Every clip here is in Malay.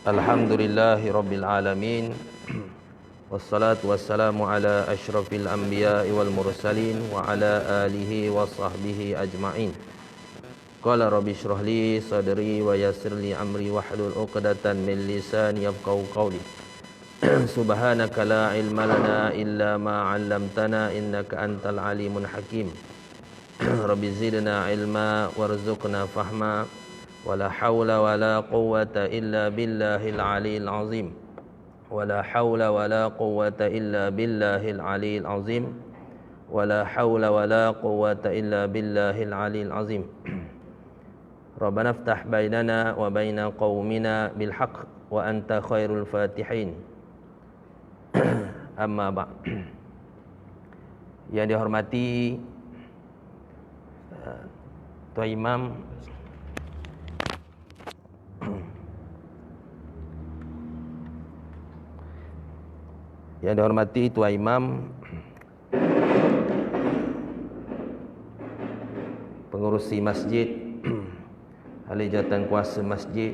Alhamdulillahi Rabbil Alamin. Wassalatu wassalamu ala ashrafil anbiya'i wal mursalin wa ala alihi wa sahbihi ajma'in. Qala rabbi shrah li sadri wa yassir li amri wahlul 'uqdatan min lisani yafqahu qawli. Subhanaka la ilma lana illa ma 'allamtana innaka antal alimul hakim. Rabbi zidna ilma warzuqna fahma. Wala hawla wala quwwata illa billahil aliyil azim. Wala hawla wala quwwata illa billahil aliyil azim. Wala hawla wala quwwata illa billahil aliyil azim. Rabbana iftah bainana wa baina qaumina bil haqq wa anta khairul fatihin. Amma ba'. Yang dihormati Tuan Imam, yang dihormati Tuan Imam, pengurusi masjid, ahli jawatan kuasa masjid,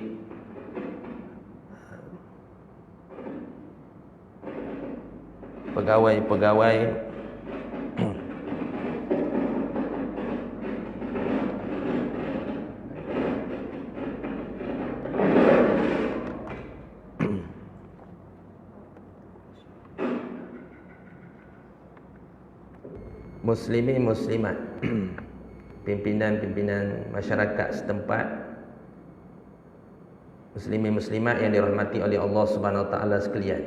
pegawai-pegawai, muslimin muslimat, pimpinan-pimpinan masyarakat setempat, muslimin muslimat yang dirahmati oleh Allah Subhanahu wa taala sekalian.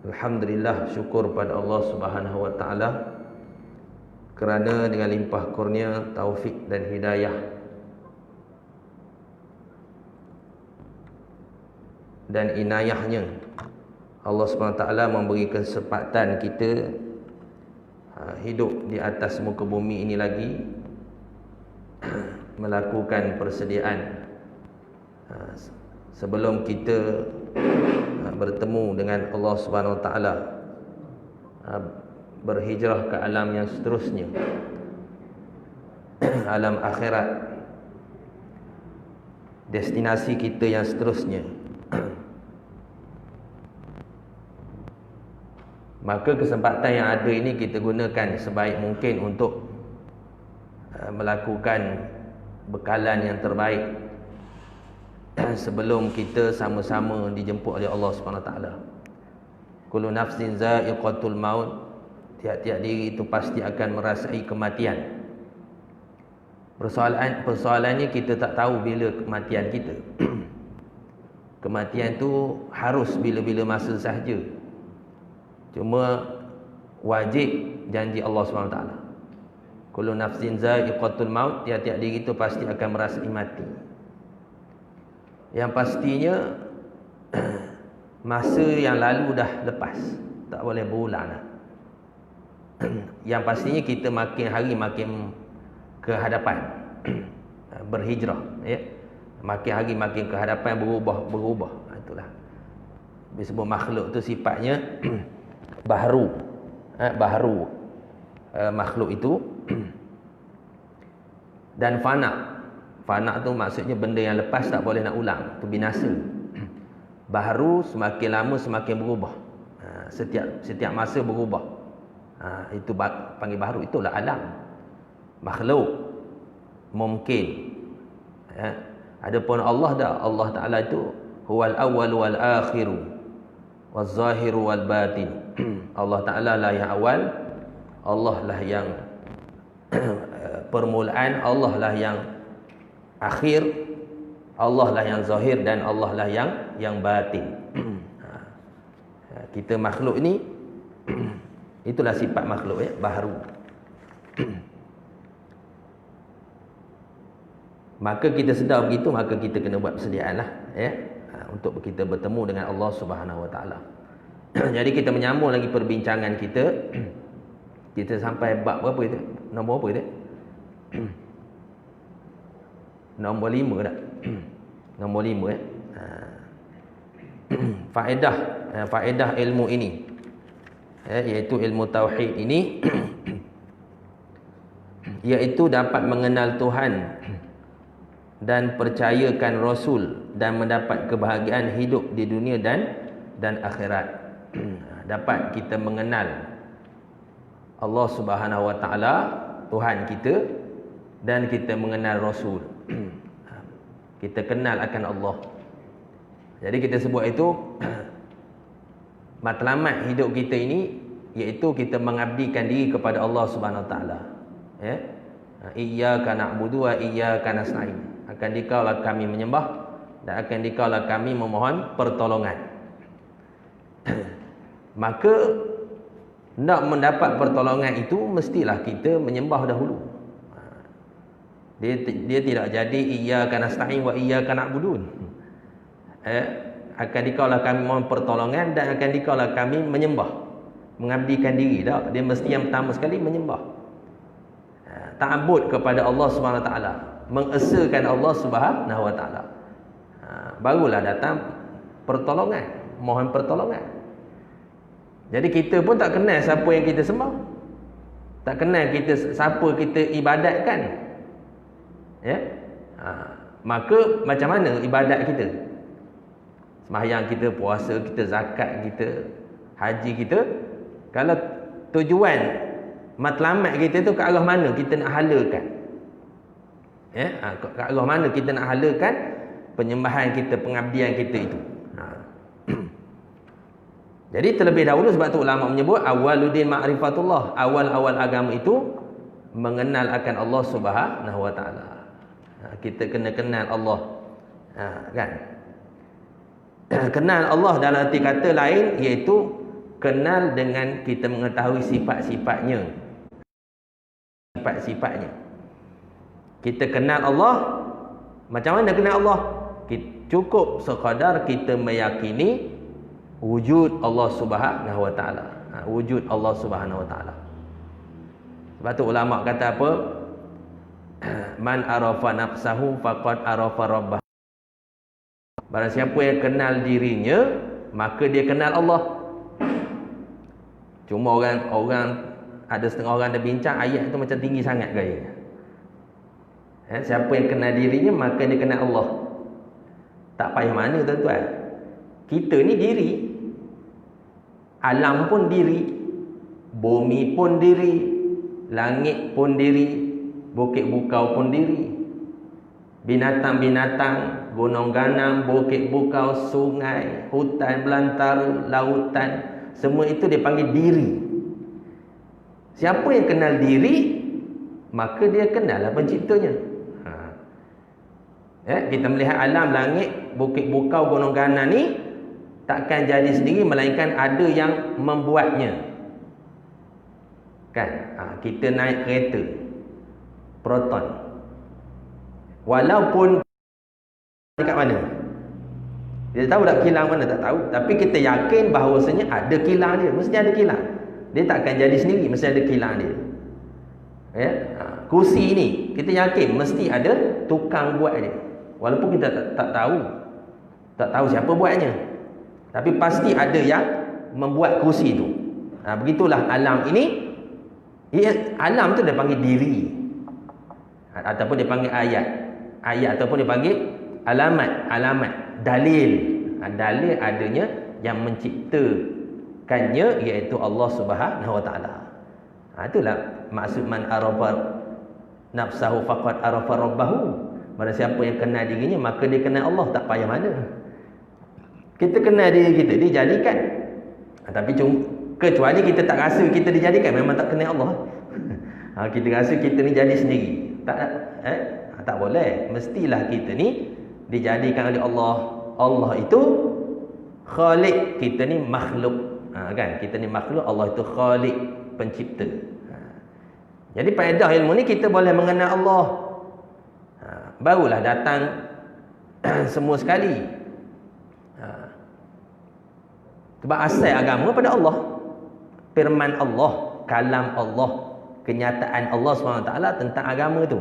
Alhamdulillah, syukur pada Allah Subhanahu wa taala kerana dengan limpah kurnia, taufik dan hidayah dan inayahnya, Allah Subhanahu wa taala memberi kesempatan kita hidup di atas muka bumi ini lagi, melakukan persediaan sebelum kita bertemu dengan Allah Subhanahu wa taala, berhijrah ke alam yang seterusnya, alam akhirat, destinasi kita yang seterusnya. Maka kesempatan yang ada ini kita gunakan sebaik mungkin untuk melakukan bekalan yang terbaik sebelum kita sama-sama dijemput oleh Allah Subhanahu Wa Taala. Kullu nafsin za'iqatul maut, tiap-tiap diri itu pasti akan merasai kematian. Persoalannya kita tak tahu bila kematian kita. Kematian tu harus bila-bila masa sahaja. Cuma wajib janji Allah SWT. Kullu nafsin za'iqatul maut, tiap-tiap diri itu pasti akan merasai mati. Yang pastinya masa yang lalu dah lepas, tak boleh berulang lah. Yang pastinya kita makin hari makin ke hadapan, berhijrah, ya. Makin hari makin ke hadapan, berubah. Itulah disebut makhluk tu sifatnya baharu, makhluk itu. Dan fana tu maksudnya benda yang lepas tak boleh nak ulang, tu binasa. Baharu semakin lama semakin berubah, setiap masa berubah. Itu panggil baharu. Itulah alam makhluk mungkin. Adapun Allah dah, Allah Taala itu huwal awwal wal akhiru waz zahiru wal batin. Allah Taala lah yang awal, Allah lah yang permulaan, Allah lah yang akhir, Allah lah yang zahir, dan Allah lah yang batin. Kita makhluk ni itulah sifat makhluk, ya, baharu. Maka kita sedar begitu, maka kita kena buat persediaan lah, ya, untuk kita bertemu dengan Allah Subhanahu Wa Taala. Jadi kita menyambung lagi perbincangan kita. Kita sampai bab berapa itu? Nombor apa itu? Nombor 5 dah. Nombor 5, ya. Faedah ilmu ini, iaitu ilmu tauhid ini, iaitu dapat mengenal Tuhan dan percayakan Rasul dan mendapat kebahagiaan hidup di dunia dan akhirat. Dapat kita mengenal Allah Subhanahu Wa Taala, Tuhan kita, dan kita mengenal Rasul. Kita kenal akan Allah. Jadi kita sebut itu matlamat hidup kita ini, iaitu kita mengabdikan diri kepada Allah Subhanahu Wa Taala. Ya. Iyyaka na'budu wa iyyaka nasta'in. Akan dikaulah kami menyembah dan akan dikaulah kami memohon pertolongan. Maka nak mendapat pertolongan itu mestilah kita menyembah dahulu. Dia tidak jadi iyyaka nasta'in wa iyyaka na'budun. Akan dikaulah kami mohon pertolongan dan akan dikaulah kami menyembah, mengabdikan diri. Tak? Dia mesti yang pertama sekali menyembah. Ta'abbud kepada Allah Subhanahu Wa Taala, mengesakan Allah Subhanahu Wa Taala. Barulah datang pertolongan, mohon pertolongan. Jadi kita pun tak kenal siapa yang kita sembah. Tak kenal kita siapa kita ibadatkan. Ya? Maka macam mana ibadat kita? Sembahyang kita, puasa kita, zakat kita, haji kita, kalau tujuan matlamat kita tu ke arah mana kita nak halakan? Ya, ke arah mana kita nak halakan penyembahan kita, pengabdian kita itu? Jadi terlebih dahulu, sebab tu ulama menyebut awwaluddin ma'rifatullah. Awal-awal agama itu mengenal akan Allah Subhanahu Wa Taala. Kita kena kenal Allah. Kan? Kenal Allah dalam arti kata lain, iaitu kenal dengan kita mengetahui sifat-sifatnya. Sifat-sifatnya. Kita kenal Allah. Macam mana kenal Allah? Cukup sekadar kita meyakini wujud Allah Subhanahu Wa Taala. Wujud Allah Subhanahu Wa Taala. Sebab tu ulama kata apa? Man arafa nafsahu faqad arafa rabbah. Barang siapa yang kenal dirinya, maka dia kenal Allah. Cuma orang ada setengah orang dah bincang ayat itu macam tinggi sangat gayanya. Siapa yang kenal dirinya, maka dia kenal Allah. Tak payah mana tuan-tuan. Kita ni diri. Alam pun diri. Bumi pun diri. Langit pun diri. Bukit bukau pun diri. Binatang-binatang, gunung ganang, bukit bukau, sungai, hutan belantara, lautan, semua itu dia panggil diri. Siapa yang kenal diri, maka dia kenal lah penciptanya. Kita melihat alam, langit, bukit bukau, gunung ganang ni takkan jadi sendiri, melainkan ada yang membuatnya. Kan? Kita naik kereta Proton, walaupun dekat mana, dia tahu tak kilang mana, tak tahu, tapi kita yakin bahawasanya ada kilang dia, mesti ada kilang. Dia takkan jadi sendiri, mesti ada kilang dia. Ya? Kursi ni kita yakin mesti ada tukang buat dia, walaupun kita tak tahu siapa buatnya, tapi pasti ada yang membuat kursi tu. Begitulah alam ini. Alam tu dia panggil diri, ataupun dia panggil ayat, ataupun dia panggil alamat, dalil. Dalil adanya yang menciptakannya, iaitu Allah Subhanahu Wa Taala. Itulah maksud man arafa nafsahu faqad arafa rabbahu. Barang siapa yang kenal dirinya, maka dia kenal Allah. Tak payah mana kita kenal diri kita, dijadikan. Tapi kecuali kita tak rasa kita dijadikan, memang tak kenal Allah. Kita rasa kita ni jadi sendiri, tak boleh. Mestilah kita ni dijadikan oleh Allah. Allah itu khalik, kita ni makhluk. Kan? Kita ni makhluk, Allah itu khalik, pencipta. Jadi faedah ilmu ni kita boleh mengenal Allah. Barulah datang semua sekali. Sebab asal agama pada Allah. Firman Allah, kalam Allah, kenyataan Allah SWT tentang agama tu,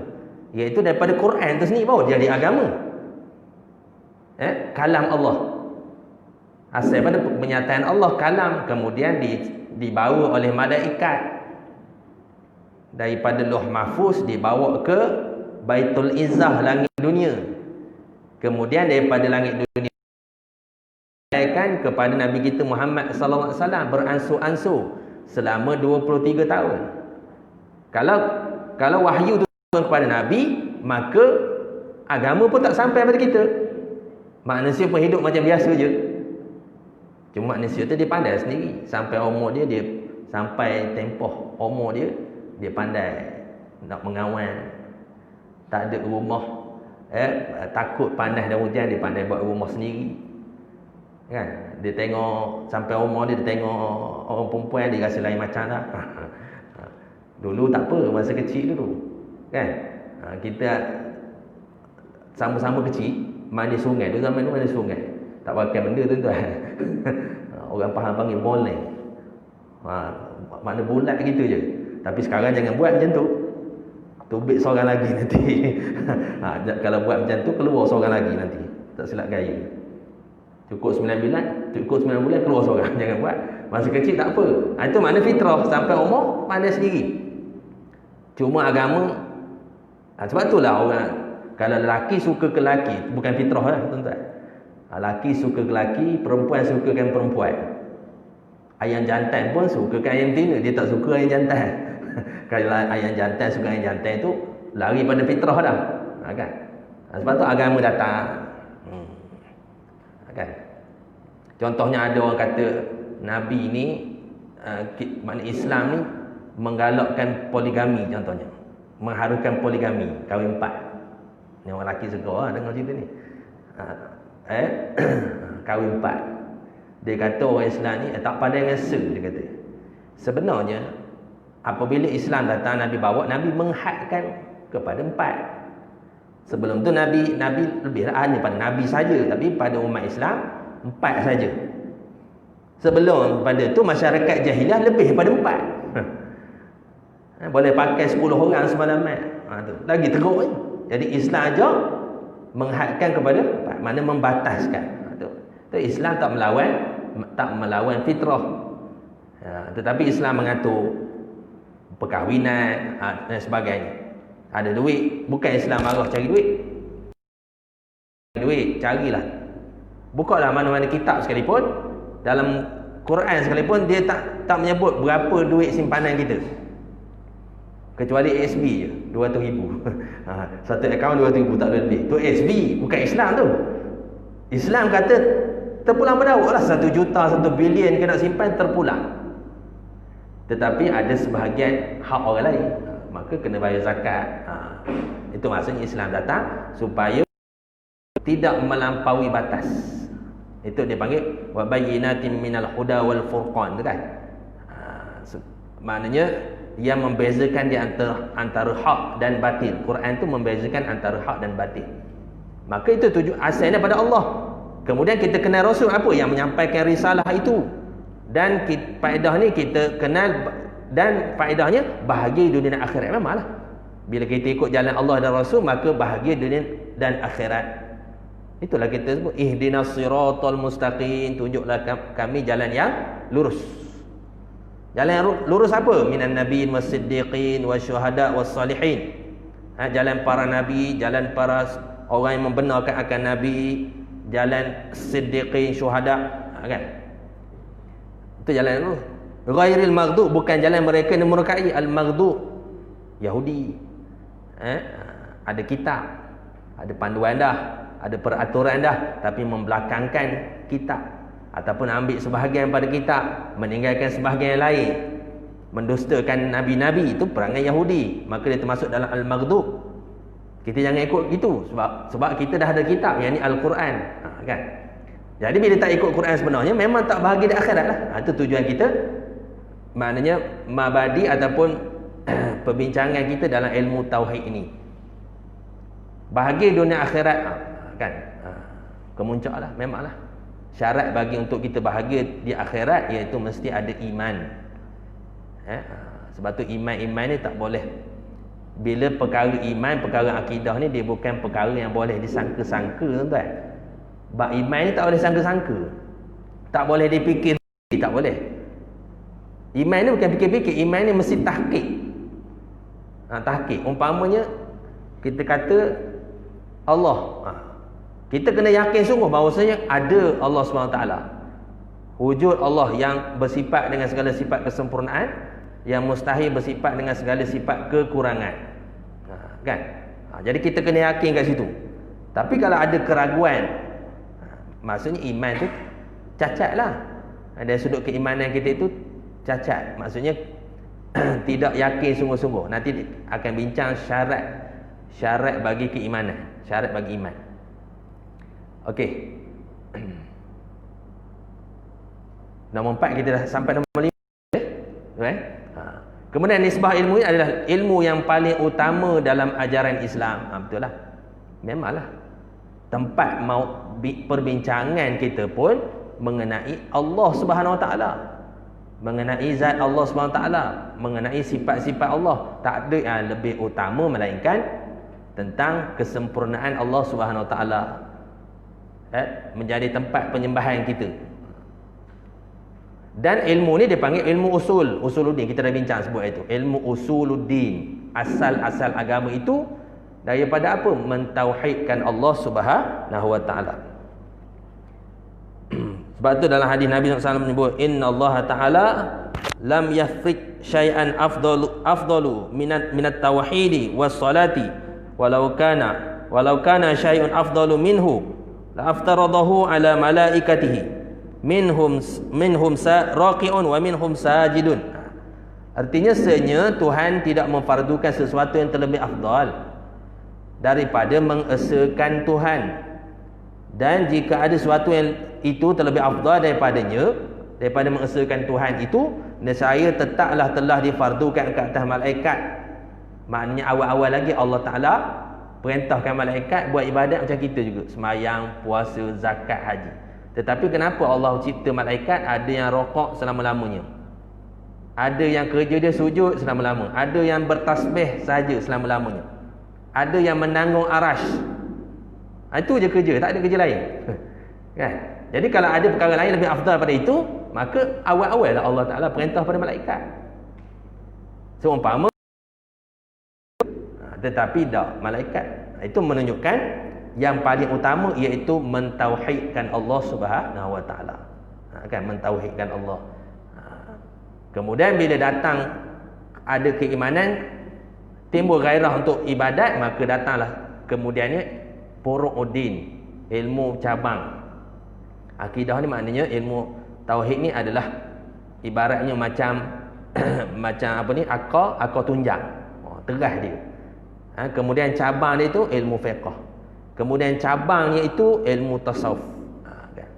iaitu daripada Quran tu sendiri baru jadi agama. Kalam Allah, asal pada penyataan Allah, kalam, kemudian dibawa oleh malaikat daripada Lauh Mahfuz, dibawa ke Baitul Izzah, langit dunia. Kemudian daripada langit dunia kan kepada Nabi kita Muhammad sallallahu alaihi wasallam beransur-ansur selama 23 tahun. Kalau wahyu tu turun kepada Nabi, maka agama pun tak sampai pada kita. Manusia pun hidup macam biasa je. Cuma manusia tu dia pandai sendiri. Sampai umur dia sampai tempoh umur dia pandai nak mengawal. Tak ada rumah, takut panas dan hujan, dia pandai buat rumah sendiri. Kan? Dia tengok sampai umur dia tengok orang perempuan, dia rasa lain macam dah. Dulu tak apa, masa kecil dulu. Kan? Kita sama-sama kecil mandi sungai. Dulu zaman tu mandi sungai. Tak pakai benda tuan-tuan. Orang faham panggil boleh. Makna bulat gitu je. Tapi sekarang jangan buat macam tu. Tubik seorang lagi nanti. Kalau buat macam tu, keluar seorang lagi nanti. Tak silap gaya. Cukup 9 bulan keluar seorang. Jangan buat. Masa kecil tak apa. Itu makna fitrah. Sampai umur pandai sendiri. Cuma agama, sebab itulah orang, kalau lelaki suka ke lelaki, bukan fitrah lah tuan-tuan. Lelaki suka ke lelaki, perempuan sukakan perempuan. Ayam jantan pun sukakan ayam betina. Dia tak suka ayam jantan. Kalau ayam jantan suka ayam jantan tu, lari pada fitrah dah. Kan? Sebab tu agama datang. Kan? Contohnya ada orang kata Nabi ni, makna Islam ni menggalakkan poligami contohnya. Mengharukan poligami, kahwin 4. Ni orang lelaki suka dengar cerita ni. Kahwin 4. Dia kata orang Islam ni tak pandai dengan dia kata. Sebenarnya apabila Islam datang, Nabi bawa, Nabi menghadkan kepada 4. Sebelum tu Nabi lebih hanya pada Nabi saja, tapi pada umat Islam 4 saja. Sebelum pada tu masyarakat jahiliah lebih daripada 4. Boleh pakai 10 orang semalaman. Tu lagi teruk ni. Jadi Islam aja menghadkan kepada 4, mana membataskan. Tu Islam tak melawan fitrah. Tetapi Islam mengatur perkahwinan dan sebagainya. Ada duit, bukan Islam marah cari duit. Carilah. Bukalah mana-mana kitab sekalipun, dalam Quran sekalipun dia tak menyebut berapa duit simpanan kita. Kecuali ASB je, 200,000. Satu akaun 200,000 tak lebih. Tu ASB, bukan Islam tu. Islam kata terpulang berdaulat lah, 1 juta, 1 bilion kena simpan terpulang. Tetapi ada sebahagian hak orang lain, maka kena bayar zakat. Itu maksudnya Islam datang supaya tidak melampaui batas. Itu dia panggil wa bayyinatin minal huda wal furqan, tu kan? Maknanya yang membezakan di antara hak dan batil. Quran tu membezakan antara hak dan batil. Maka itu asalnya pada Allah. Kemudian kita kenal Rasul apa yang menyampaikan risalah itu. Dan faedah ni kita kenal, dan faedahnya bahagia dunia dan akhirat. Memanglah bila kita ikut jalan Allah dan Rasul, maka bahagia dunia dan akhirat. Itulah kita sebut ihdinas siratal mustaqim, tunjuklah kami jalan yang lurus. Jalan yang lurus apa? Minan nabiyyin was-siddiqin wasyuhada was-salihin. Jalan para nabi, jalan para orang yang membenarkan akan nabi, jalan siddiqin, syuhada, kan? Itu jalan yang lurus. Ghairil maghdub, bukan jalan mereka yang murkai. Al-maghdub Yahudi. Ada kitab, ada panduan dah, ada peraturan dah, tapi membelakangkan kitab ataupun ambil sebahagian pada kitab, meninggalkan sebahagian yang lain, mendustakan nabi-nabi. Itu perangai Yahudi, maka dia termasuk dalam al-maghdub. Kita jangan ikut gitu, sebab kita dah ada kitab yang ni Al-Quran, kan? Jadi bila tak ikut Quran sebenarnya memang tak bahagia di akhirat lah. Itu tujuan kita, maknanya mabadi ataupun perbincangan kita dalam ilmu tauhid ini. Bahagia dunia akhirat, kan? Kemuncaklah, memanglah. Syarat bagi untuk kita bahagia di akhirat iaitu mesti ada iman. Sebab tu iman ni tak boleh. Bila perkara iman, perkara akidah ni, dia bukan perkara yang boleh disangka-sangka, tuan-tuan. Bab iman ni tak boleh sangka-sangka, tak boleh dipikir, tak boleh. Iman ni bukan fikir-fikir, iman ni mesti tahqiq. Tahqiq, umpamanya kita kata Allah, Kita kena yakin sungguh bahawasanya ada Allah SWT. Wujud Allah yang bersifat dengan segala sifat kesempurnaan, yang mustahil bersifat dengan segala sifat kekurangan. Kan? Jadi kita kena yakin kat situ. Tapi kalau ada keraguan, maksudnya iman tu cacat lah. Dari sudut keimanan kita itu cacat. Maksudnya tidak yakin sungguh-sungguh. Nanti akan bincang syarat bagi keimanan, syarat bagi iman. Okey. Nombor 4 kita dah sampai nombor 5. Kemudian nisbah ilmu ini adalah ilmu yang paling utama dalam ajaran Islam. Betul lah. Memanglah. Tempat mau perbincangan kita pun mengenai Allah Subhanahu Wa Taala. Mengenai zat Allah Subhanahu Wa Taala, mengenai sifat-sifat Allah. Tak ada yang lebih utama melainkan tentang kesempurnaan Allah Subhanahu Wa Taala. Menjadi tempat penyembahan kita. Dan ilmu ni dipanggil ilmu usuluddin. Kita dah bincang sebut itu. Ilmu usuluddin. Asal-asal agama itu daripada apa? Mentauhidkan Allah Subhanahu Wa Taala. Sebab tu dalam hadis Nabi SAW menyebut, Inna Allah Ta'ala lam yafrik syai'an afdalu minat tawhidi was salati walau kana syai'un afdalu minhu la aftaradahu ala malaikatihi minhum raqi'un wa minhum sajidun. Artinya sebenarnya Tuhan tidak memfardukan sesuatu yang terlebih afdal daripada mengesakan Tuhan. Dan jika ada sesuatu yang itu terlebih afdal daripada mengesakan Tuhan itu, nescaya tetaplah telah difardukan ke atas malaikat. Maknanya awal-awal lagi Allah Ta'ala perintahkan malaikat buat ibadat macam kita juga, sembahyang, puasa, zakat, haji. Tetapi kenapa Allah cipta malaikat? Ada yang rokok selama-lamanya, ada yang kerja dia sujud selama-lamanya, ada yang bertasbih saja selama-lamanya, ada yang menanggung arash. Itu je kerja, tak ada kerja lain. Kan? Jadi kalau ada perkara lain lebih afdal pada itu, maka awal-awal lah Allah Ta'ala perintah pada malaikat. Seumpama, tetapi tak, malaikat. Itu menunjukkan yang paling utama iaitu mentauhidkan Allah Subhanahu Wa Ta'ala. Kan, mentauhidkan Allah. Kemudian bila datang ada keimanan, timbul gairah untuk ibadat, maka datanglah kemudiannya furu'uddin, ilmu cabang. Akidah ni maknanya ilmu tauhid ni adalah ibaratnya macam macam apa ni, akar tunjang. Terah dia. Kemudian cabang dia itu ilmu fiqh. Kemudian cabangnya itu ilmu tasawuf. Kan?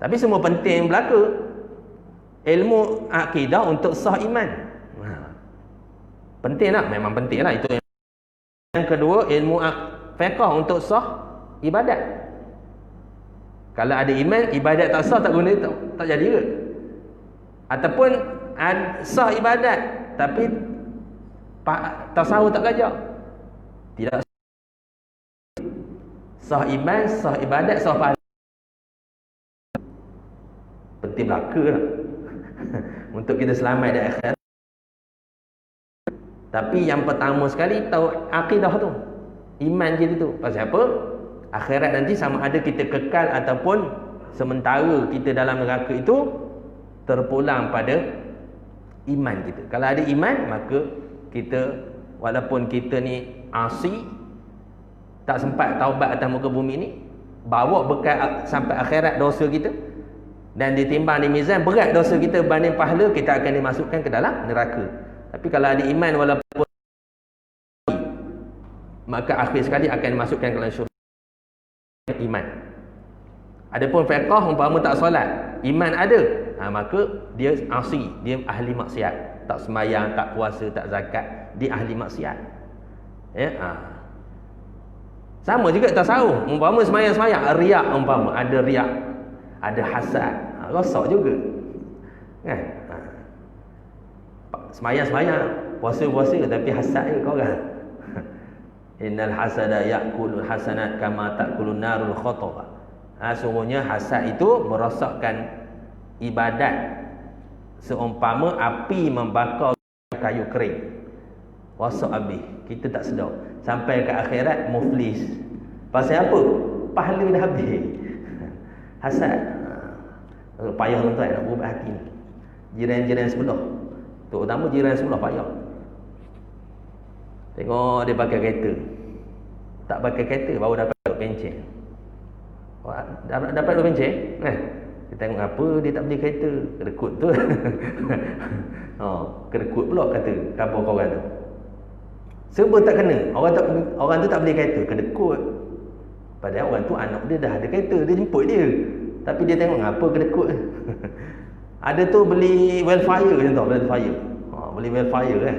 Tapi semua penting belaka. Ilmu akidah untuk sah iman. Penting tak? Memang penting lah itu. Yang kedua, ilmu fiqh untuk sah ibadat. Kalau ada iman, ibadat tak sah, tak guna, tak jadi ke? Ataupun sah ibadat tapi tasawuf tak belajar, tidak sah iman, sah ibadat, sah pahala. Penting belaka lah untuk kita selamat di akhirat. Tapi yang pertama sekali tahu akidah tu, iman kita tu. Pasal apa? Akhirat nanti sama ada kita kekal ataupun sementara kita dalam neraka itu terpulang pada iman kita. Kalau ada iman, maka kita walaupun kita ni asi, tak sempat taubat atas muka bumi ni, bawa bekal sampai akhirat dosa kita, dan ditimbang di mizan berat dosa kita banding pahala, kita akan dimasukkan ke dalam neraka. Tapi kalau ada iman walaupun, maka akhir sekali akan dimasukkan ke dalam syurga. Iman. Adapun fiqh umpama tak solat, iman ada, maka dia asi, dia ahli maksiat, tak sembahyang, tak puasa, tak zakat, dia ahli maksiat. Ya, sama juga tasawuf, umpama sembahyang, riak, umpama ada riak, ada hasad, rosak juga. Kan? Sembahyang, puasa tapi hasad je kau kan. Innal hasada ya'kulul hasanat kama ta'kulun narul khataba. Sungguhnya hasad itu merosakkan ibadat seumpama api membakar kayu kering. Rosak habis, kita tak sedar. Sampai ke akhirat muflis. Pasal apa? pahala dah habis. Hasad. Payah tuan-tuan nak berubah hati ni. Jiran-jiran sebelah, terutama jiran sebelah payah. Tengok dia pakai kereta, tak pakai kereta baru dapat pencen. Dapat pencen dia tengok apa dia tak beli kereta, kedekut tu. Kedekut pula kata khabar korang tu. Serba tak kena. Orang tu tak beli kereta, kedekut. Padahal orang tu anak dia dah ada kereta, dia jemput dia. Tapi dia tengok apa kedekut. Ada tu beli welfare contoh, welfare. Beli welfare kan.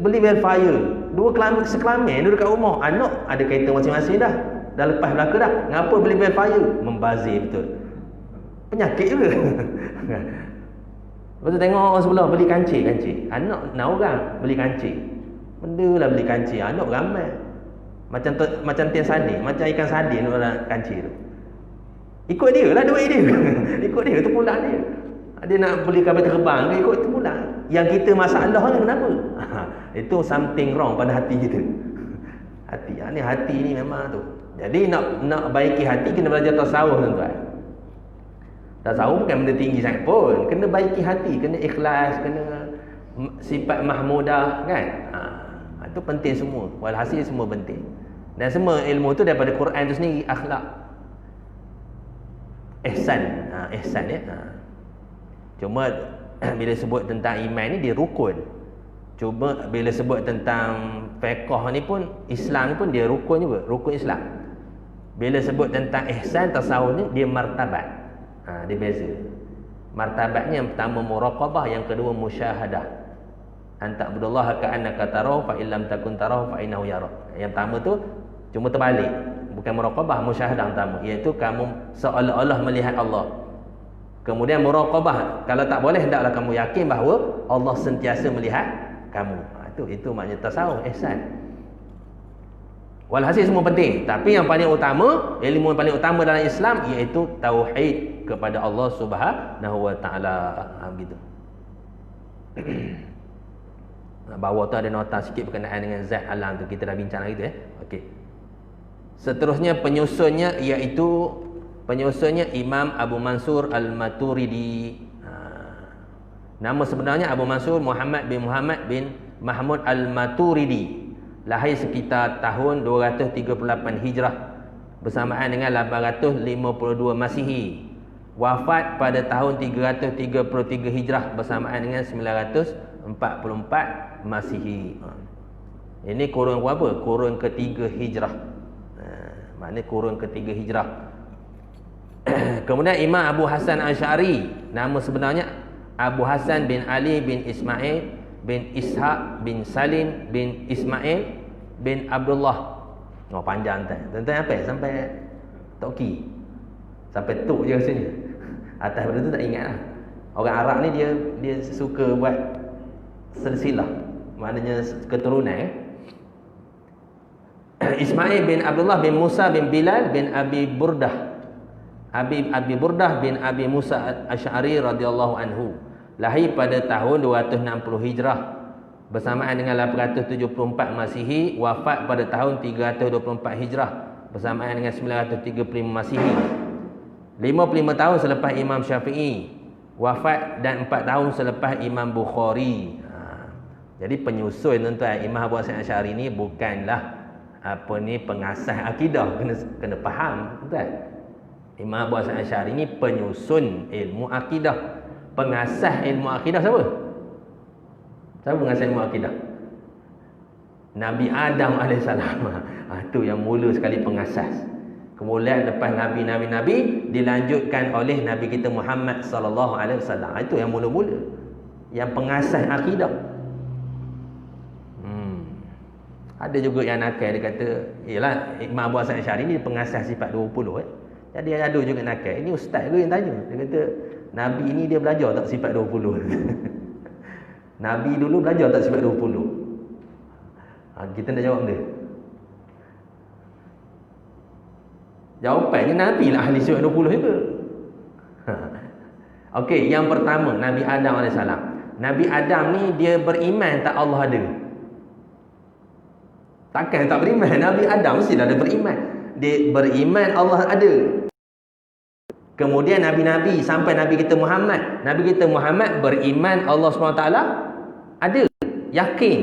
Beli welfare. Dua sekelamin duduk kat rumah. Anak ada kereta masing-masing dah. Dah lepas belaka dah. Ngapa beli welfare? Membazir betul. Penyakit juga. Lepas tu tengok orang sebelah beli kancing. Anak 6 orang beli kancing. Benda lah beli kancing. Anak ramai. Macam tiang sardin, macam ikan sardin dalam kancing tu. Ikut dia lah duit dia. Ikut dia, terpulang dia. Dia nak beli kapal terbang, dia ikut terpulang. Yang kita masalah ni kenapa? Itu something wrong pada hati kita. Hati ni memang tu. Jadi nak baiki hati kena belajar tasawuf tuan-tuan. Tasawuf bukan benda tinggi sangat pun. Kena baiki hati, kena ikhlas, kena sifat mahmudah kan. Itu penting semua. Walhasil semua penting. Dan semua ilmu tu daripada Quran tu sendiri, akhlak. Ihsan. Ihsan ya. Cuma bila sebut tentang iman ni dia rukun. Cuma bila sebut tentang fiqh ni pun, Islam ni pun dia rukun juga, rukun Islam. Bila sebut tentang ihsan tasawuf ni dia martabat. Dia beza. Martabatnya yang pertama muraqabah, yang kedua musyahadah. Anta abdullah ka'annaka tarahu fa illam takun tarahu fa innahu yara. Yang pertama tu cuma terbalik. Bukan muraqabah, musyahadah pertama, iaitu kamu seolah-olah melihat Allah. Kemudian muraqabah, kalau tak boleh hendaklah kamu yakin bahawa Allah sentiasa melihat kamu. Itu maknanya tasawuf, ihsan. Walhasil semua penting, tapi yang paling utama, ilmu yang paling utama dalam Islam iaitu tauhid kepada Allah Subhanahu wa taala. Begitu. Bawah tu ada nota sikit berkenaan dengan zat alam tu, kita dah bincang lagi tu Okey. Seterusnya penyusunnya iaitu Imam Abu Mansur Al-Maturidi. Nama sebenarnya Abu Mansur Muhammad bin Mahmud Al-Maturidi. Lahir sekitar tahun 238 Hijrah bersamaan dengan 852 Masihi. Wafat pada tahun 333 Hijrah bersamaan dengan 944 Masihi. Ini kurun berapa? Kurun ketiga Hijrah. Maknanya kurun ketiga Hijrah. Kemudian Imam Abu Hasan Asy'ari, nama sebenarnya Abu Hasan bin Ali bin Ismail bin Ishaq bin Salim bin Ismail bin Abdullah. Panjang tentang apa? Sampai Toki. Sampai Tok je rasanya. Atas benda tu tak ingat lah. Orang Arab ni dia suka buat silsilah. Maknanya keturunan Ismail bin Abdullah bin Musa bin Bilal bin Abi Burdah. Abi Burdah bin Abi Musa Asy'ari radhiyallahu anhu. Lahir pada tahun 260 Hijrah bersamaan dengan 874 Masihi. Wafat pada tahun 324 Hijrah bersamaan dengan 935 Masihi. 55 tahun selepas Imam Syafi'i wafat dan 4 tahun selepas Imam Bukhari. Jadi penyusun tuan-tuan, Imam Abu Hasan Asy'ari ni bukanlah pengasas akidah, kena faham tuan. Imam Abu Hasan Asy'ari ni penyusun ilmu akidah. Pengasas ilmu akidah siapa? Siapa pengasas ilmu akidah? Nabi Adam AS. Itu yang mula sekali pengasas. Kemudian lepas Nabi dilanjutkan oleh Nabi kita Muhammad sallallahu alaihi wasallam. Itu yang mula-mula. Yang pengasas akidah. Ada juga yang nakal, dia kata, yalah Imam Abu Hasan Asy'ari ni pengasas sifat 20 Jadi ada juga nakal. Ini ustaz tu yang tanya. Dia kata, Nabi ni dia belajar tak sifat 20? Nabi dulu belajar tak sifat 20? Kita nak jawab dia. Jawapannya Nabi lah ahli sifat 20 itu. Okey, yang pertama Nabi Adam AS. Nabi Adam ni dia beriman tak Allah ada. Takkan tak beriman? Nabi Adam mesti dah ada beriman. dia beriman Allah ada. Kemudian nabi-nabi sampai Nabi kita Muhammad. Nabi kita Muhammad beriman Allah SWT ada. Yakin.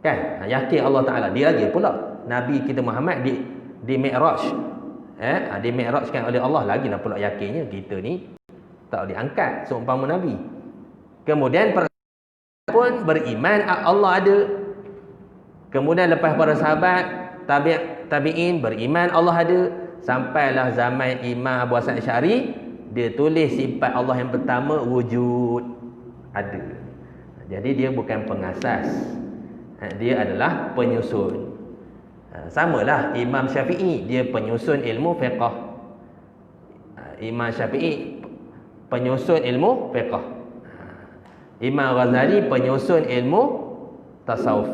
Kan? Yakin Allah Ta'ala. Dia lagi pula. Nabi kita Muhammad di Mi'raj. Di Mi'rajkan oleh Allah. Lagilah pula yakinnya. Kita ni tak boleh angkat seumpama Nabi. Kemudian pun beriman Allah ada. Kemudian lepas para sahabat tabi'in beriman Allah ada. Sampailah zaman Imam Abu Hasan Asy'ari, dia tulis sifat Allah yang pertama wujud, ada. Jadi dia bukan pengasas, dia adalah penyusun. Samalah Imam Syafi'i, dia penyusun ilmu fiqh. Imam Syafi'i penyusun ilmu fiqh. Imam Ghazali penyusun ilmu tasawuf.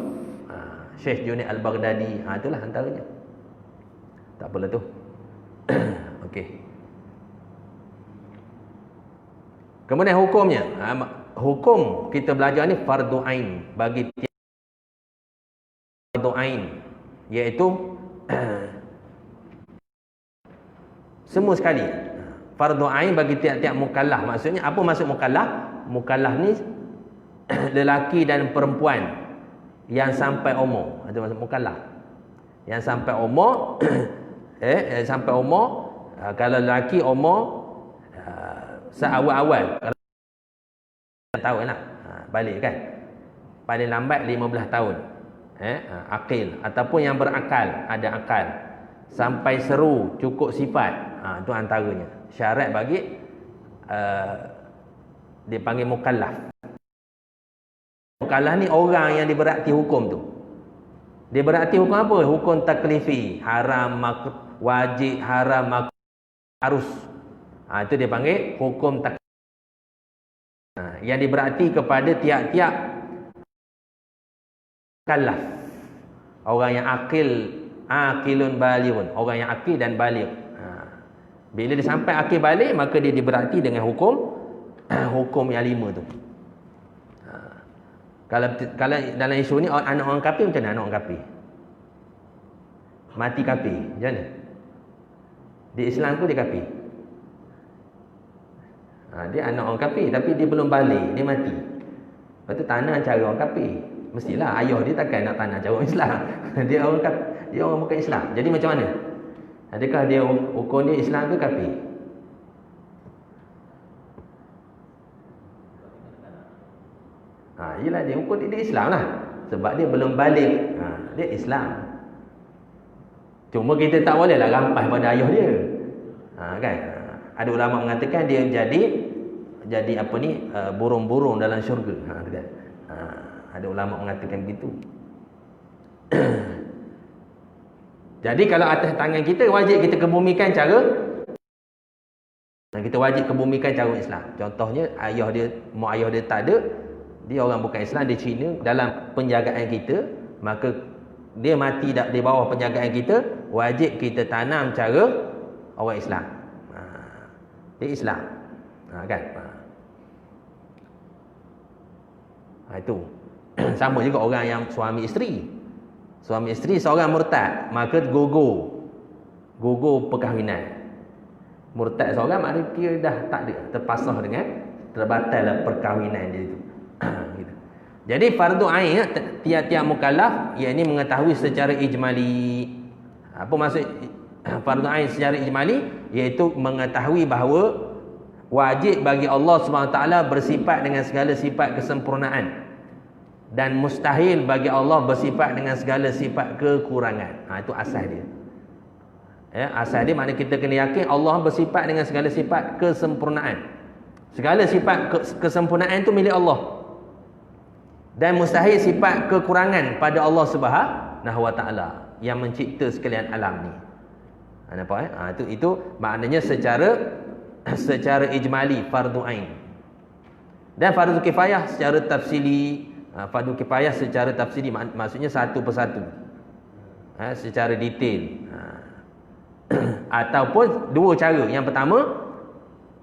Syekh Junaid Al-Baghdadi, itulah antaranya. Tak apalah tu. Okey. Kemudian hukumnya. Hukum kita belajar ni fardu ain bagi fardu ain, iaitu semua sekali. Fardu ain bagi tiap-tiap mukallaf. Maksudnya apa maksud mukallaf? Mukallaf ni lelaki dan perempuan yang sampai umur. Itu maksud mukallaf. Yang sampai umur sampai umur, kalau lelaki umur seawal-awal, kalau tahun lah, balik kan, paling lambat 15 tahun, akil ataupun yang berakal, ada akal, sampai seru, cukup sifat, itu antaranya syarat bagi dipanggil mukallaf. Mukallaf ni orang yang diberati hukum tu. Dia berarti hukum apa? Hukum taklifi, haram, wajib, haram, harus. Itu dia panggil hukum taklifi. Yang diberarti kepada tiap-tiap mukallaf. Orang yang akilun balighun, orang yang akil dan baligh. Bila dia sampai akil balik, maka dia diberarti dengan hukum yang 5 tu. Kalau dalam isu ni anak orang kafir, macam mana anak orang kafir? Mati kafir, macam mana? Di Islam tu dia kafir. Dia anak orang kafir, tapi dia belum balik, dia mati. Lepas tu tanah cara orang kafir. Mestilah ayah dia takkan nak tanah cara orang Islam. Dia orang bukan Islam. Jadi macam mana? Adakah dia hukum dia Islam ke kafir? Yelah, dia hukum dia Islam lah. Sebab dia belum balik. Dia Islam. Cuma kita tak boleh lah rampas pada ayah dia. Kan? Ada ulama mengatakan dia jadi apa ni, burung-burung dalam syurga. Kan? Ada ulama mengatakan begitu. Jadi kalau atas tangan kita, wajib kita kebumikan cara, kita wajib kebumikan cara Islam. Contohnya ayah dia, mak ayah dia tak ada, dia orang bukan Islam, dia Cina, dalam penjagaan kita, maka dia mati di bawah penjagaan kita, wajib kita tanam cara orang Islam. Dia Islam. Kan? Itu. Sama juga orang yang suami isteri. Suami isteri seorang murtad, maka gugur perkahwinan. Murtad seorang maknanya dia dah tak ada, terpasah dengan, terbatal perkahwinan dia itu. Gitu. Jadi fardu ain, tiap-tiap mukallaf, ia ini mengetahui secara ijmali. Apa maksud fardu ain secara ijmali? Iaitu mengetahui bahawa wajib bagi Allah SWT bersifat dengan segala sifat kesempurnaan, dan mustahil bagi Allah bersifat dengan segala sifat kekurangan. Itu asas dia. Asas dia maknanya kita kena yakin Allah bersifat dengan segala sifat kesempurnaan. Segala sifat kesempurnaan itu milik Allah. Dan mustahil sifat kekurangan pada Allah Subhanahu Wa Taala yang mencipta sekalian alam ni. Nampak itu maknanya secara ijmali fardu ain. Dan fardu kifayah secara tafsili, fardu kifayah secara tafsili maksudnya satu persatu. Secara detail. Ataupun dua cara. Yang pertama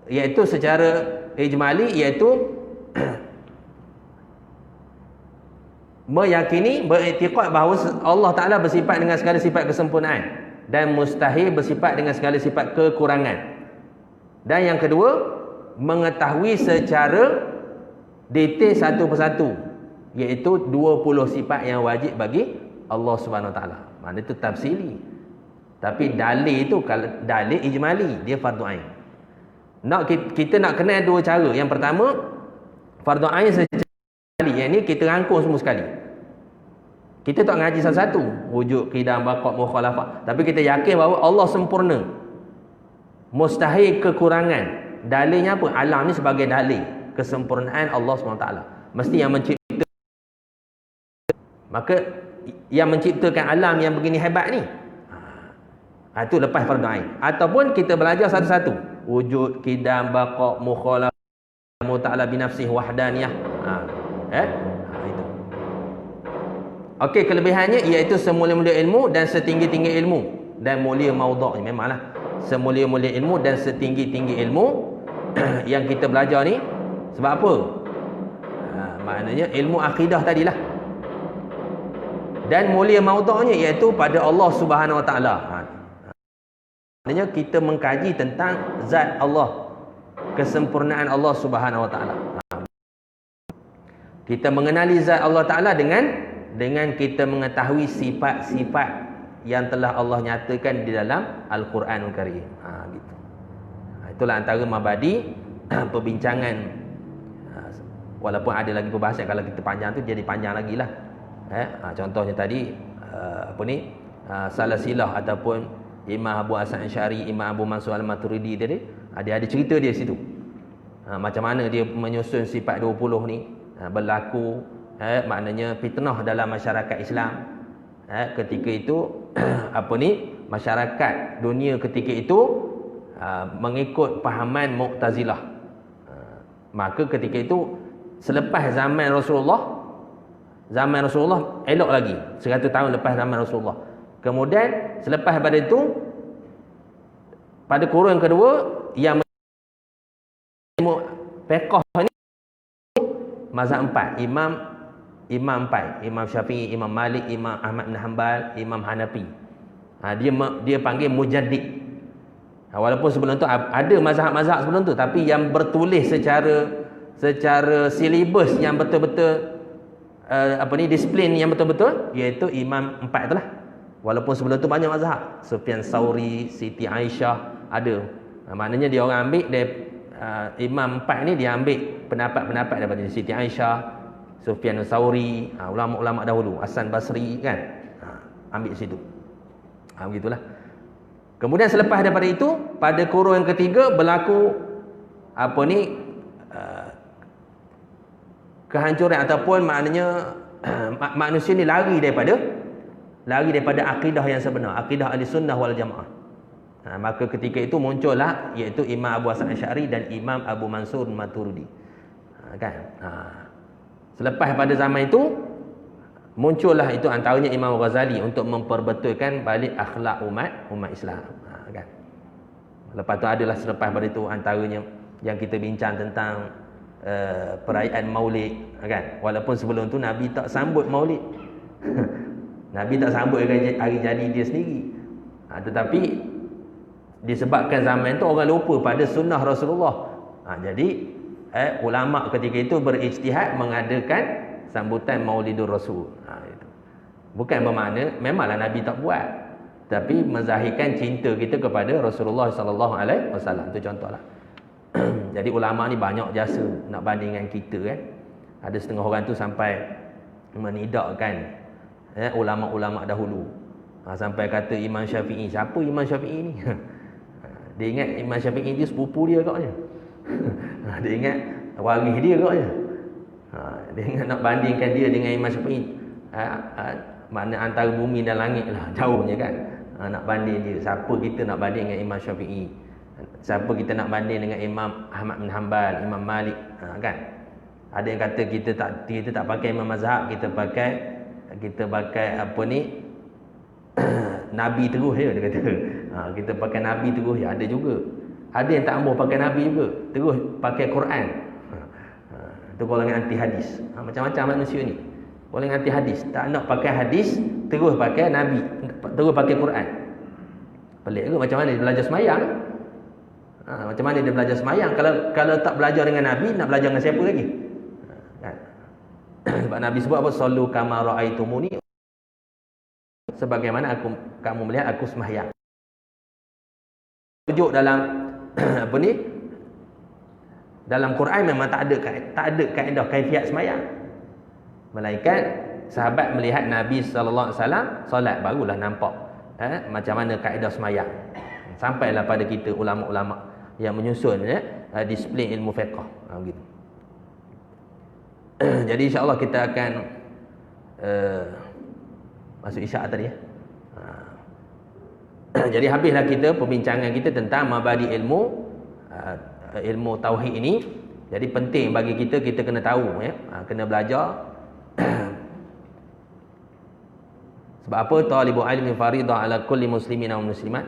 iaitu secara ijmali, iaitu meyakini, beriktikad bahawa Allah Ta'ala bersifat dengan segala sifat kesempurnaan. dan mustahil bersifat dengan segala sifat kekurangan. Dan yang kedua, mengetahui secara detail satu persatu, iaitu 20 sifat yang wajib bagi Allah Subhanahu Wa Taala. Mana itu tafsili. Tapi dalil itu, kalau dalil ijmali, dia fardu ain. Kita nak kenal dua cara. Yang pertama, fardu ain secara ijmali. Yang ni kita rangkum semua sekali. Kita tak ngaji satu-satu, wujud, qidam, baqa', mukhalafah. Tapi kita yakin bahawa Allah sempurna. Mustahil kekurangan. Dalilnya apa? Alam ni sebagai dalil kesempurnaan Allah SWT. Mesti yang mencipta. Maka yang menciptakan alam yang begini hebat ni, itu lepas fardu ain. Ataupun kita belajar satu-satu, wujud, qidam, baqa', mukhalafah, ta'ala binafsih, wahdaniyah. Itu. Okey, kelebihannya iaitu semulia-mulia ilmu dan setinggi-tinggi ilmu, dan mulia maudhu'nya. Memanglah semulia-mulia ilmu dan setinggi-tinggi ilmu yang kita belajar ni. Sebab apa? Maknanya ilmu akidah tadilah. Dan mulia maudhu'nya iaitu pada Allah Subhanahu Wa Taala. Maknanya kita mengkaji tentang zat Allah, kesempurnaan Allah Subhanahu Wa Taala. Kita mengenali zat Allah Taala dengan kita mengetahui sifat-sifat yang telah Allah nyatakan di dalam Al-Quranul Karim. Gitu. Itulah antara mabadi perbincangan. Walaupun ada lagi perbahasan, kalau kita panjang tu jadi panjang lagi lah. Contohnya tadi Salasilah ataupun Imam Abu Hasan Asy'ari, Imam Abu Mansur Al-Maturidi tadi, ada cerita dia situ. Macam mana dia menyusun sifat 20 ni berlaku, maknanya fitnah dalam masyarakat Islam. Ketika itu masyarakat dunia ketika itu mengikut fahaman Mu'tazilah. Maka ketika itu selepas zaman Rasulullah elok lagi 100 tahun lepas zaman Rasulullah. Kemudian selepas pada itu, pada kurun kedua, yang fiqh ni mazhab 4, imam 4, Imam Syafi'i, Imam Malik, Imam Ahmad bin Hanbal, Imam Hanafi. Dia panggil mujaddid. Walaupun sebelum tu ada mazhab-mazhab sebelum tu, tapi yang bertulis secara silibus yang betul-betul disiplin yang betul-betul, iaitu Imam 4 itulah. Walaupun sebelum tu banyak mazhab, Sufyan Tsauri, Siti Aisyah ada. Maknanya dia orang ambil dari Imam 4 ni, dia ambil pendapat-pendapat daripada Siti Aisyah, Sufyan Tsauri, ulama-ulama dahulu, Hasan Basri kan. Ambil situ. Begitulah. Kemudian selepas daripada itu, pada kurun yang ketiga berlaku kehancuran, ataupun maknanya manusia ni lari daripada akidah yang sebenar, akidah Ahlussunnah wal Jamaah. Maka ketika itu muncullah iaitu Imam Abu Hasan Asy'ari dan Imam Abu Mansur Maturidi. Selepas pada zaman itu muncullah itu antaranya Imam Ghazali untuk memperbetulkan balik akhlak umat Islam. Lepas tu adalah selepas pada itu antaranya yang kita bincang tentang perayaan Maulid, kan. Walaupun sebelum tu Nabi tak sambut Maulid. Nabi tak sambut hari jadi dia sendiri. Tetapi disebabkan zaman tu orang lupa pada sunnah Rasulullah. Jadi ulama ketika itu berijtihad mengadakan sambutan Maulidur Rasul. Itu. Bukan bermakna memanglah Nabi tak buat, tapi menzahirkan cinta kita kepada Rasulullah sallallahu alaihi wasallam. Itu contohlah. Jadi ulama ni banyak jasa nak banding dengan kita kan. Ada setengah orang tu sampai menidakkan ulama-ulama dahulu. Sampai kata Imam Syafi'i, siapa Imam Syafi'i ni? Dia ingat Imam Syafi'i dia sepupu dia katnya. Dia ingat waris dia katnya. Dia ingat nak bandingkan dia dengan Imam Syafi'i. Mana antara bumi dan langit lah, jauhnya kan. Nak banding dia, siapa kita nak banding dengan Imam Syafi'i? Siapa kita nak banding dengan Imam Ahmad bin Hanbal, Imam Malik, kan? Ada yang kata kita tak pakai imam mazhab, kita pakai Nabi terus je, dia kata. Kita pakai Nabi terus je, ada juga. Ada yang tak mahu pakai Nabi juga, terus pakai Quran. Itu golongan anti hadis. Macam-macam manusia ni. Golongan anti hadis, tak nak pakai hadis, terus pakai Nabi, terus pakai Quran. Pelik ke macam mana dia belajar semayang? Macam mana dia belajar semayang? Kalau tak belajar dengan Nabi, nak belajar dengan siapa lagi? Kan? Sebab Nabi sebut apa? Sallu kama ra'aitumuni, sebagaimana kamu melihat aku semayang. Rujuk dalam apa ni? Dalam Quran memang tak ada kaedah kaifiat semayang. Melainkan sahabat melihat Nabi sallallahu alaihi wasallam solat, barulah nampak macam mana kaedah semayang. Sampailah pada kita ulama-ulama yang menyusun disiplin ilmu fiqh. Begitu. Jadi insya-Allah kita akan masuk isyak tadi ya. Jadi habislah kita perbincangan kita tentang mabadi ilmu tauhid ini. Jadi penting bagi kita kena tahu ya, kena belajar. Sebab apa? Talibul ilmi faridah ala kulli muslimin wa muslimat,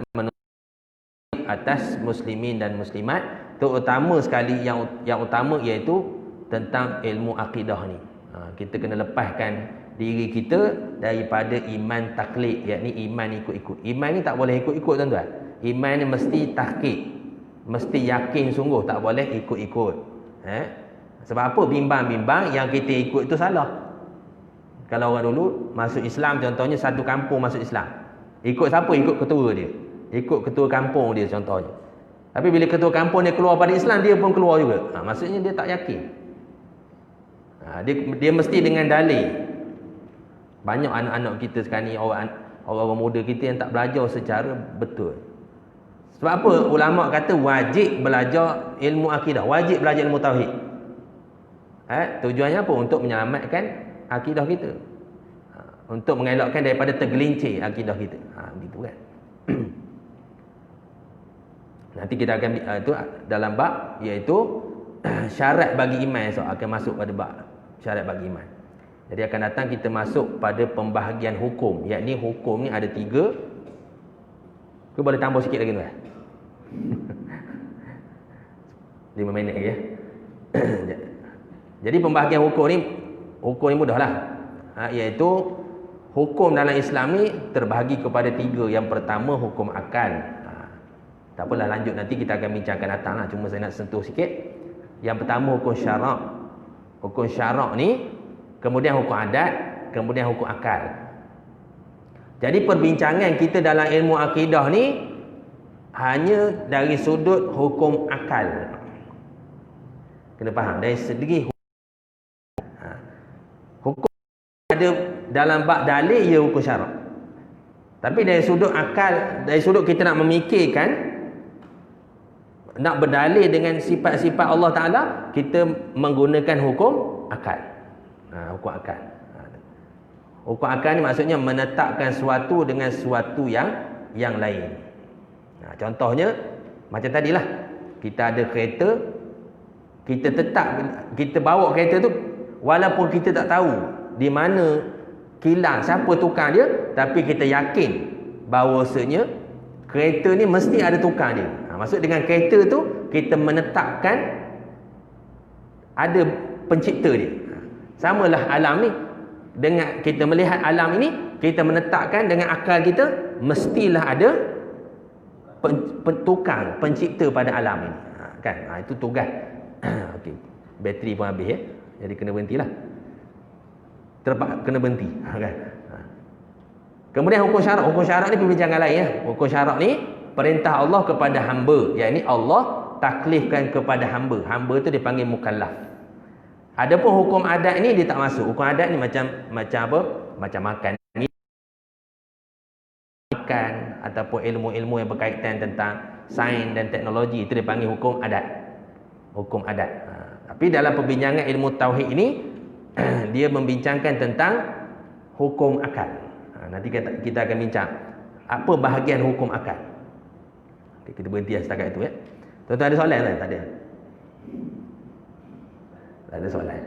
atas muslimin dan muslimat, terutama sekali yang utama iaitu tentang ilmu akidah ni. Kita kena lepaskan diri kita daripada iman taklid, yakni iman ikut-ikut. Iman ni tak boleh ikut-ikut tuan-tuan. Iman ni mesti tahqiq, mesti yakin sungguh, tak boleh ikut-ikut. Sebab apa? Bimbang-bimbang yang kita ikut itu salah. Kalau orang dulu masuk Islam, contohnya satu kampung masuk Islam, ikut siapa? Ikut ketua dia, ikut ketua kampung dia contohnya. Tapi bila ketua kampung dia keluar pada Islam, dia pun keluar juga. Maksudnya dia tak yakin. Dia mesti dengan dalil. Banyak anak-anak kita sekarang ni, orang-orang muda kita yang tak belajar secara betul. Sebab apa? Ulama kata wajib belajar ilmu akidah, wajib belajar ilmu tauhid. Tujuannya apa? Untuk menyelamatkan akidah kita, untuk mengelakkan daripada tergelincir akidah kita. Gitu kan. Nanti kita akan itu dalam bab iaitu syarat bagi iman, so akan masuk pada bab syarat bagi iman. Jadi akan datang kita masuk pada pembahagian hukum, yakni hukum ni ada 3. Kau boleh tambah sikit lagi tuan. 5 minit lagi ya. Jadi pembahagian hukum ni mudahlah. Iaitu hukum dalam Islam ni terbahagi kepada 3. Yang pertama hukum akal. Tak apalah, lanjut nanti kita akan bincangkan datang lah. Cuma saya nak sentuh sikit. Yang pertama hukum syarak. Hukum syarak ni, kemudian hukum adat, kemudian hukum akal. Jadi perbincangan kita dalam ilmu akidah ni hanya dari sudut hukum akal. Kena faham dari segi hukum ada dalam bab dalil, ia hukum syarak. Tapi dari sudut akal, dari sudut kita nak memikirkan, nak berdalil dengan sifat-sifat Allah Ta'ala, kita menggunakan hukum akal. Hukum akal. Hukum akal ni maksudnya menetapkan sesuatu dengan sesuatu yang lain. Contohnya macam tadilah, kita ada kereta, kita bawa kereta tu, walaupun kita tak tahu di mana kilang, siapa tukang dia, tapi kita yakin bahawasanya kereta ni mesti ada tukang dia. Maksud dengan kereta tu, kita menetapkan ada pencipta dia. Samalah alam ni. Dengan kita melihat alam ini, kita menetapkan dengan akal kita, mestilah ada tukang, pencipta pada alam ini. Kan? Itu tugas. Okey. Bateri pun habis ya. Jadi kena berhentilah. Kena berhenti. Kan? Kemudian hukum syarak. Hukum syarak ni perbincangan lain ya. Hukum syarak ni perintah Allah kepada hamba. Yang ini Allah taklifkan kepada hamba. Hamba tu dipanggil mukallaf. Adapun hukum adat ni dia tak masuk. Hukum adat ni macam apa? Macam makan ataupun ilmu-ilmu yang berkaitan tentang sains dan teknologi, itu dipanggil hukum adat. Hukum adat. Tapi dalam perbincangan ilmu tauhid ini dia membincangkan tentang hukum akal. Nanti kita akan bincang apa bahagian hukum akal. Okay, kita berhenti setakat itu ya. Tuan-tuan ada soalan tak? Tak ada. Tak ada soalan.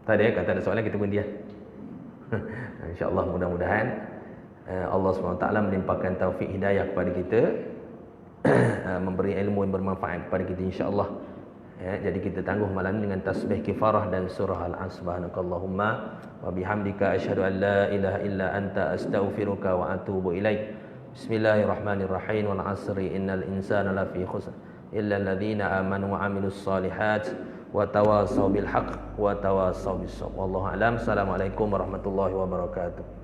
Tak ada, kata ada soalan kita berhenti ya. InsyaAllah mudah-mudahan Allah SWT melimpahkan taufik hidayah kepada kita, memberi ilmu yang bermanfaat kepada kita insya-Allah. Jadi kita tangguh malam ini dengan tasbih kifarah dan surah Al-Asr. Subhanakallahumma wa bihamdika asyhadu an la ilaha illa anta astaghfiruka wa atubu ilaik. Bismillahirrahmanirrahim. Wal 'asri innal insana lafi khusr illa alladhina amanu wa 'amilus solihat wa tawasaw bil haqq wa tawasaw bis sabr. Wallahu a'lam. Assalamualaikum warahmatullahi wabarakatuh.